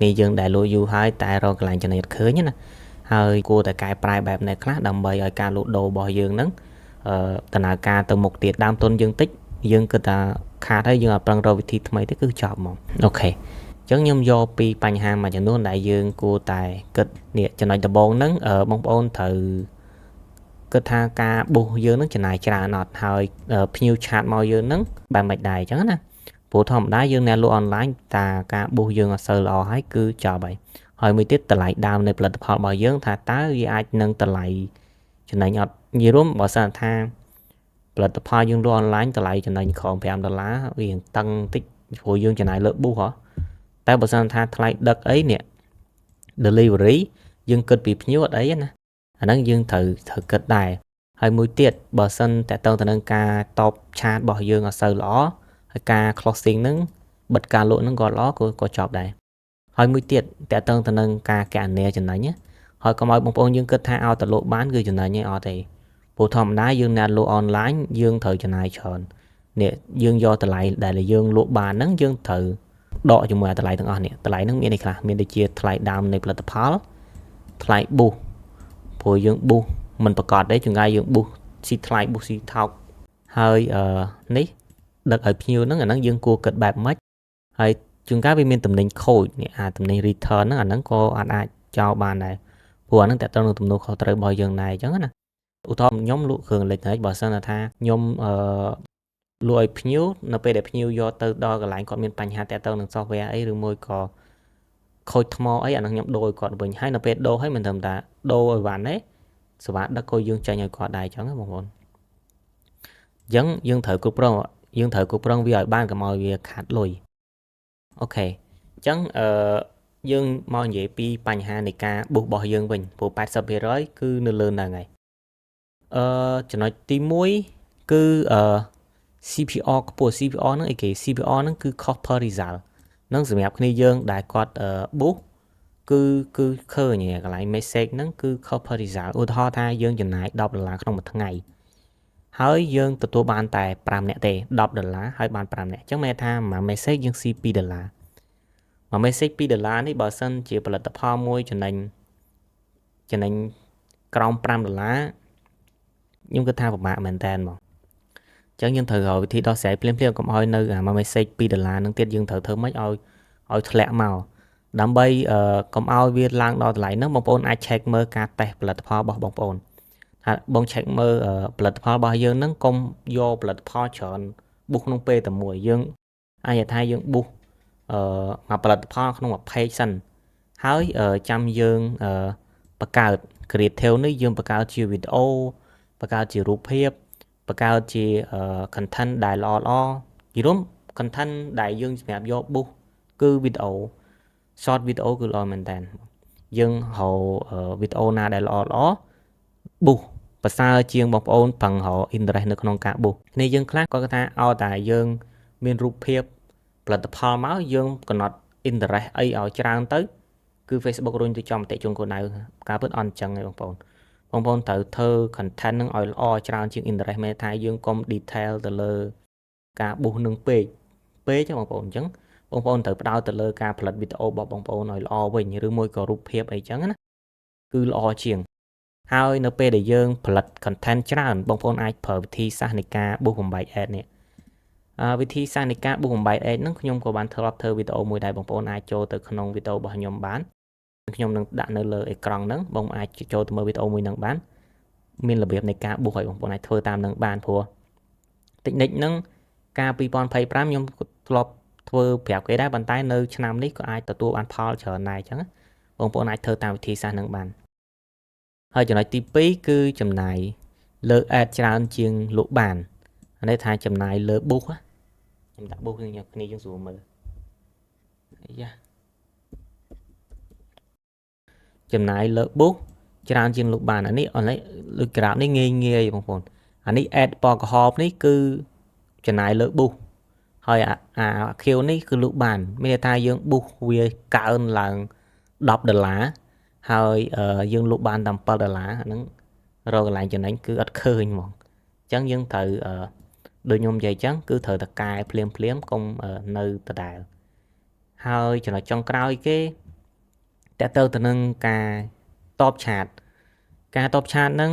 vì dương đại lụa du hơi tại rồi lại cho nên khơi nhé nè hơi cô tại cái prai bẹp này khác đầm bầy ở ca lụa đồ bò dương nắng tận là ca từ một tiệt đam tôn dương tích dương cứ ta khá thấy dương ở bằng rồi thì mấy cái cứ chọn mà ok chẳng nhâm do pi bánh ham mà cho luôn đại dương cô tại cực nè cho nên tập bồn nắng ở bông ôn thử cơ tha ca bu dương nắng cho này chả nọt hơi pin chat màu dương nắng bàn mạch đài chẳng nè phổ thông đá dương nè luôn online ta ca bu dương ở sơ lò hái cứ cho vậy hồi mới tiết tờ lại đam này bật họ bảo dương thà tá vì ai nâng tờ lại cho này nhọt nhiều lắm bỏ sang tha bật họ dương luôn online tờ lại cho này còn phải làm lá vì tăng tích phổ dương cho này lượng bu hả ta bỏ sang tha lại đợt ấy nè delivery dương cực bị nhớ ở đấy nè anh đang dương thử thử cực đài hơi mũi tiệt bờ sân tại tông nâng ca top chat bỏ dương ở sơ lõ ca closing nâng bật ca lụa nâng gọi lõ của chọc đây hơi mũi tiệt tại tông nâng ca cả nè chân này nhé hơi có mọi bông bông dương cực tha ao tại lộ bán gửi chân này nhé ở thì phổ thông đá dương nè lộ online dương thử chân này chọn nè dương do tại lại đại là dương lộ bàn nâng dương thử đọ cho mày tại lại thằng anh nè tại lại nâng miền này là miền đây chia lại đam này là tập phá lại bu phổ dương bu mìnhประกอบđấy chúng ta dương bu xì thay bu xì thọc hơi ní đợt ở nhiều nó dương cua cật bạc mất hay chúng ta vì mình tầm định khôi tầm định return nó có anh cho bàn này của nó tại tao tầm nô khó tới bao giờ này chẳng nè u thom nhóm lụa thường lịch đấy bảo sao là tha nhóm lụa nhiều nó về đẹp nhiều do từ đo cái lại còn miền Tây hà tại tao được software ấy rồi môi có khôi thmo ấy anh nhóm đôi còn bình hay là về đô hay mình thầm đã đô ở bàn đấy số bạn đã coi dương chạy nhảy qua đài chẳng một món giống dương thử cục rong vì ở ban cái màu việc khát lùi ok chẳng dương màu gì pi bánh hà này ca buộc bỏ dương bình bộ bát sập rồi cứ nửa lớn là ngày cho nói tí muối cứ CPO của CPO nó cái CPO nó cứ copper result nó sẽ mẹp khi dương đại quạt bút cứ khơi nhẹ cái lại message nó cứ copy result ưu thọ tha dương chừng này đọc là trong một ngày hơi dương từ tua ban tại pram nè tề đọc được lá hơi ban pram nè chẳng mẹ tha mà message dương CP được lá mà message P được lá này bảo sân chỉ là tập ho môi cho nên trong pram được lá nhưng cái tha của bạn mình tên mà chẳng nhưng thời hội thì đó sẽ phim cũng hơi nơi mà message P được lá nó tiết dương thử thử mấy ôi lẹ màu đám bay công ao viên lang đo lại nó bông ôn ai check mơ ca tè platform bỏ bông ôn bông check mơ platform bao dương nó công vô platform chọn bút nông pe tầm mùi dương ai thay dương bút mà platform không một page sân hái trăm dương bạc cao create theo nước dương bạc cao chiều video bạc cao chiều rúp hiệp bạc cao chiều content đại lo gì đúng content đại dương mẹp vô bút cứ video short video cứ lo mình tàn dương hậu video na đại lo bu và sao chiên bọc ôn bằng họ internet được non cả bu nên dương khác có cái ta ao tại dương miền rụp hiệp platform máu dương còn not internet ấy ở trang tới cứ Facebook luôn tôi trong tại chung của này cả bớt on chẳng này bong bong tự thơ content nó ở trang trên internet mê thái dương com detail từ lơ cả bu nâng p cho bong chẳng bong bóng tự đào từ lơ caផលិត video របស់បងប្អូនឲ្យល្អវិញឬមួយក៏រូបភាពអីចឹងណាគឺល្អជាងហើយនៅពេលដែលយើងផលិត content ច្រើនបងប្អូនអាចប្រើវិធីសាស្ត្រនៃការប៊ូសបំបែក ad នេះវិធីសាស្ត្រនៃការប៊ូសបំបែក ad ហ្នឹងខ្ញុំក៏បានធ្លាប់ធ្វើវីដេអូមួយដែរបងប្អូនអាចចូលទៅក្នុងវីដេអូរបស់ខ្ញុំបានខ្ញុំនឹងដាក់នៅលើអេក្រង់ហ្នឹងបងអាចចូលទៅមើលវីដេអូមួយហ្នឹងបានមានរបៀបនៃការប៊ូសឲ្យបងប្អូនអាចធ្វើតាមនឹងបានព្រោះ technique ហ្នឹងកាល2025ខ្ញុំធ្លាប់ធ្វើប្រាប់គេដែរប៉ុន្តែនៅឆ្នាំនេះក៏អាចទទួលបានផលច្រើនដែរអញ្ចឹងបងប្អូនអាចធ្វើតាមវិធីសាស្ត្រហ្នឹងបានហើយចំណុចទី2គឺចំណាយលើ ad ច្រើនជាងលក់បាននេះថាចំណាយលើ book ខ្ញុំដាក់ book ខ្ញុំគ្នាយើងស្រួលមើលយ៉ាចំណាយលើ book ច្រើនជាងលក់បានអានេះលើក្រាបនេះងាយបងប្អូនអានេះ ad ពណ៌ក្រហមនេះគឺចំណាយលើ book ហើយអា Q នេះគឺលក់បានមានថាយើង book វាកើនឡើង$10ហើយយើងលក់បានតែ$7ហ្នឹងរកកន្លែងចំណេញគឺអត់ឃើញហ្មងអញ្ចឹងយើងត្រូវដូចខ្ញុំនិយាយអញ្ចឹងគឺត្រូវតកែភ្លាមៗកុំនៅដដែលហើយចំណុចចុងក្រោយគេ តើទៅទៅនឹងការតបឆាតហ្នឹង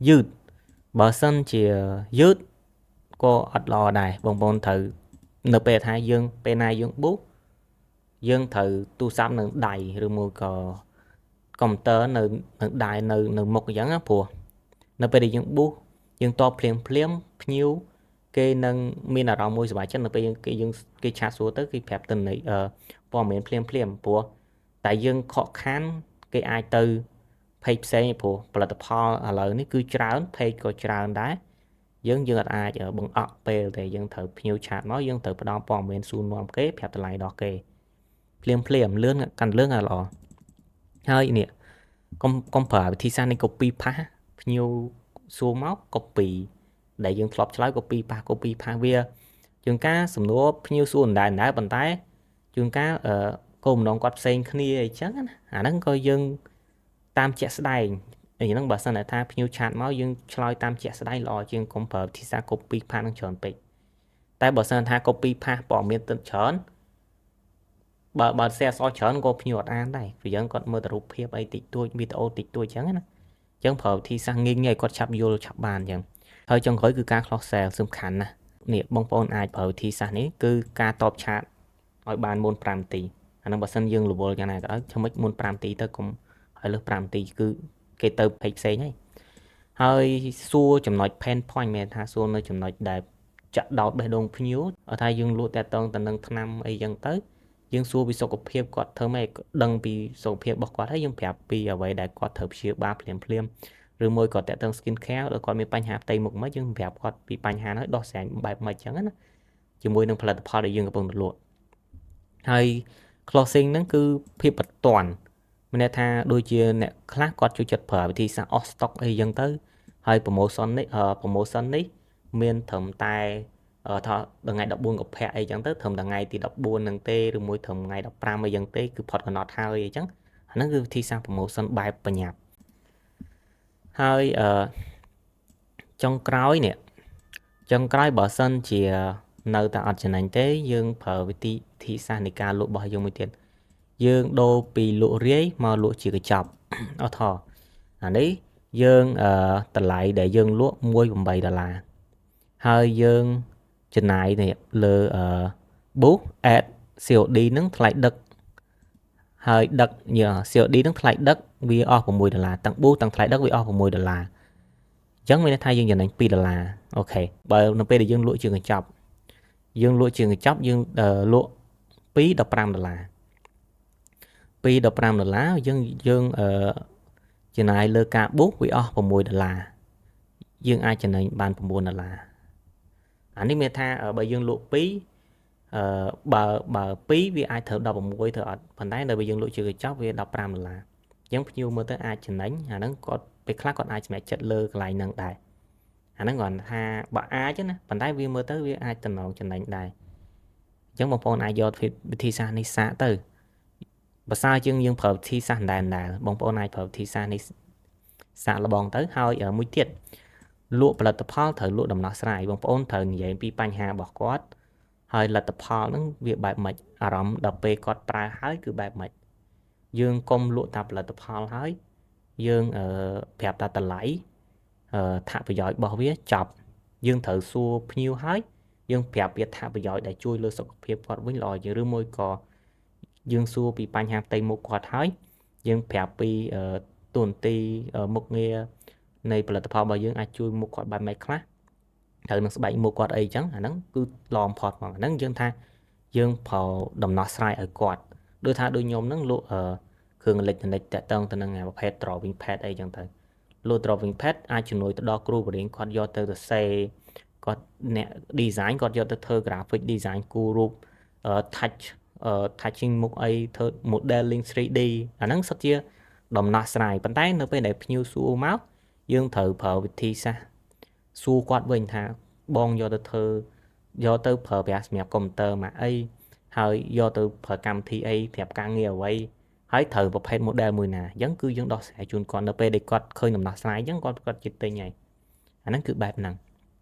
យឺតបើសិនជាយឺតក៏អត់ល្អដែរបងប្អូនត្រូវនៅពេលថាយើងពេលណាយើងប៊ូសយើងត្រូវទូរស័ព្ទនៅដៃឬមួយក៏កុំព្យូទ័រនៅដៃនៅមុខអញ្ចឹងណាព្រោះនៅពេលដែលយើងប៊ូសយើងតបភ្លាមភ្ញៀវគេនឹងមានអារម្មណ៍មួយសុវត្ថិចិត្តនៅពេលគេឆាតសួរទៅគេប្រាប់ទៅនៃព័ត៌មានភ្លាមព្រោះតែយើងខកខានគេអាចទៅ page ផ្សេងព្រោះផលិតផលឥឡូវនេះគឺច្រើន page ក៏ច្រើនដែរយើងអត់អាចបង្អក់ពេលដែលយើងត្រូវភ្ញៀវឆាតមកយើងត្រូវផ្ដល់ព័ត៌មានសួរនាំគេប្រាប់តម្លៃដល់គេភ្លាមលឿនកាន់លឿនល្អហើយនេះកុំប្រើវិធីសាស្ត្រនៃ copy paste ភ្ញៀវសួរមក copy ដែលយើងធ្លាប់ឆ្លើយ copy paste វាជួនកាលសំណួរភ្ញៀវសួរដែរប៉ុន្តែជួនកាលគោលបំណងគាត់ផ្សេងគ្នាអីចឹងណាអាហ្នឹងក៏យើងតាមជាក់ស្ដែងអញ្ចឹងបើសិនថាភ្ញៀវឆាតមកយើងឆ្លើយតាមជាក់ស្ដែងល្អជាងកុំប្រើវិធីសាស្ត្រ copy paste នឹងច្រើនពេកតែបើសិនថា copy paste ព័ត៌មានទៅច្រើនបើ share អក្សរច្រើនក៏ភ្ញៀវអត់អានដែរព្រោះយើងគាត់មើលតែរូបភាពអីតិចតួចវីដេអូតិចតួចអញ្ចឹងណាអញ្ចឹងប្រើវិធីសាស្ត្រងាយគាត់ឆាប់យល់ឆាប់បានអញ្ចឹងហើយចុងក្រោយគឺការ close sale សំខាន់ណាស់នេះបងប្អូនអាចប្រើវិធីសាស្ត្រនេះគឺការតបឆាតឲ្យបានមុន5នាទីអានឹងបើសិនយើងរវល់យ៉ាងណាក៏ដោយធ្វើម៉េចមុន5នាទីទៅកុំឲ្យលើស5នាទីគឺគេទៅ page ផ្សេងហើយសួរចំណុច pain point មានថាសួរនៅចំណុចដែលចាក់ដោតបេះដូងភ្ញៀវថាយើងលក់តែតងទៅនឹងថ្នាំអីចឹងទៅយើងសួរពីសុខភាពគាត់ធ្វើម៉េចដឹងពីសុខភាពរបស់គាត់ហើយយើងប្រាប់ពីអ្វីដែលគាត់ត្រូវព្យាបាលភ្លាមឬមួយក៏តាក់ទង skin care ដល់គាត់មានបញ្ហាផ្ទៃមុខមិនយើងប្រាប់គាត់ពីបញ្ហាហ្នឹងដោះស្រាយបែបម៉េចចឹងណាជាមួយនឹងផលិតផលដែលយើងកំពុងលក់ហើយ closing ហ្នឹងគឺភាពបន្ទាន់មានន័យថាដូចជាអ្នកខ្លះគាត់ជួយចិត្តប្រើវិធីសាស្ត្រ off stock អីចឹងទៅហើយ promotion នេះមានត្រឹមតែថាថ្ងៃ14កុម្ភៈអីចឹងទៅត្រឹមថ្ងៃទី14ហ្នឹងទេឬមួយត្រឹមថ្ងៃ15អីចឹងទេគឺផុតកំណត់ហើយអីចឹងអាហ្នឹងគឺវិធីសាស្ត្រ promotion បែបបញ្ញាប់ហើយចុងក្រោយបើសិនជានៅតែអត់ចំណេញទេយើងប្រើវិធីសាស្ត្រនៃការលក់របស់យើងមួយទៀតយើងដូរពីលក់រាយមកលក់ជាកញ្ចប់អត់ថអានេះយើងតម្លៃដែលយើងលក់$1.8ហើយយើងចំណាយលើbooth add COD នឹងថ្លៃដឹកហើយដឹកCOD នឹងថ្លៃដឹកវាអស់$6ទាំង booth ទាំងថ្លៃដឹកវាអស់$6អញ្ចឹងមានន័យថាយើងចំណេញ$2អូខេបើនៅពេលដែលយើងលក់ជាកញ្ចប់យើងលក់2 $15យើងចំណាយលើការប៊ូសវាអស់$6យើងអាចចំណេញបាន$9អានេះមានថាបើយើងលក់2បើ2វាអាចត្រូវ16ត្រូវអត់ប៉ុន្តែនៅពេលយើងលក់ជាកញ្ចប់វា$15អញ្ចឹងភ្ញៀវមើលទៅអាចចំណេញអាហ្នឹងគាត់ពេលខ្លះគាត់អាចសម្រេចចិត្តលើកន្លែងហ្នឹងដែរអាហ្នឹងគាត់ថាបើអាចណាប៉ុន្តែវាមើលទៅវាអាចតំណងចំណេញដែរអញ្ចឹងបងប្អូនអាចយកវិធីសាស្ត្រនេះសាកទៅបើសារជាងយើងប្រើវិធីសាស្ត្រដែរបងប្អូនអាចប្រើវិធីសាស្ត្រនេះសាកល្បងទៅហើយមួយទៀតលក់ផលិតផលត្រូវលក់ដំណោះស្រាយបងប្អូនត្រូវនិយាយពីបញ្ហារបស់គាត់ហើយលទ្ធផលហ្នឹងវាបែបម៉េចអារម្មណ៍ដល់ពេលគាត់ប្រើហើយគឺបែបម៉េចយើងកុំលក់តែផលិតផលហើយយើងប្រាប់តែតម្លៃថាប្រយោជន៍របស់វាចប់យើងត្រូវសួរភ្ញៀវហើយយើងប្រាប់វាថាប្រយោជន៍ដែលជួយលើសុខភាពគាត់វិញល្អជាងឬមួយក៏យើងសួរពីបញ្ហាផ្ទៃមុខគាត់ហើយយើងប្រាប់ពីតួនាទីមុខងារនៃផលិតផលរបស់យើងអាចជួយមុខគាត់បែបម៉េចខ្លះត្រូវនឹងស្បែកមុខគាត់អីចឹងអាហ្នឹងគឺល្អបំផុតហ្មងអាហ្នឹងយើងថាយើងប្រើដំណោះស្រាយឲ្យគាត់ដូចថាដូចខ្ញុំហ្នឹងលក់គ្រឿងអេឡិចត្រូនិកតាក់ទងទៅនឹងប្រភេទ drawing pad អីចឹងទៅលក់ drawing pad អាចជំនួយទៅដល់គ្រូបរិញ្ញាគាត់យកទៅសរសេរគាត់អ្នក design គាត់យកទៅធ្វើ graphic design គូររូប touching មុខអីធ្វើ modeling 3D អាហ្នឹងសិតជាដំណោះស្រាយប៉ុន្តែនៅពេលដែលភ្ញៀវសួរមកយើងត្រូវប្រើវិធីសាស្ត្រសួរគាត់វិញថាបងយកទៅប្រើប្រាស់សម្រាប់កុំព្យូទ័រមកអីហើយយកទៅប្រើកម្មវិធីអីប្រាប់ការងារអ្វីហើយត្រូវប្រភេទ model មួយណាអញ្ចឹងគឺយើងដោះស្រាយជូនគាត់នៅពេលដែលគាត់ឃើញដំណោះស្រាយអញ្ចឹងគាត់ចិត្តទិញហើយអាហ្នឹងគឺបែបហ្នឹង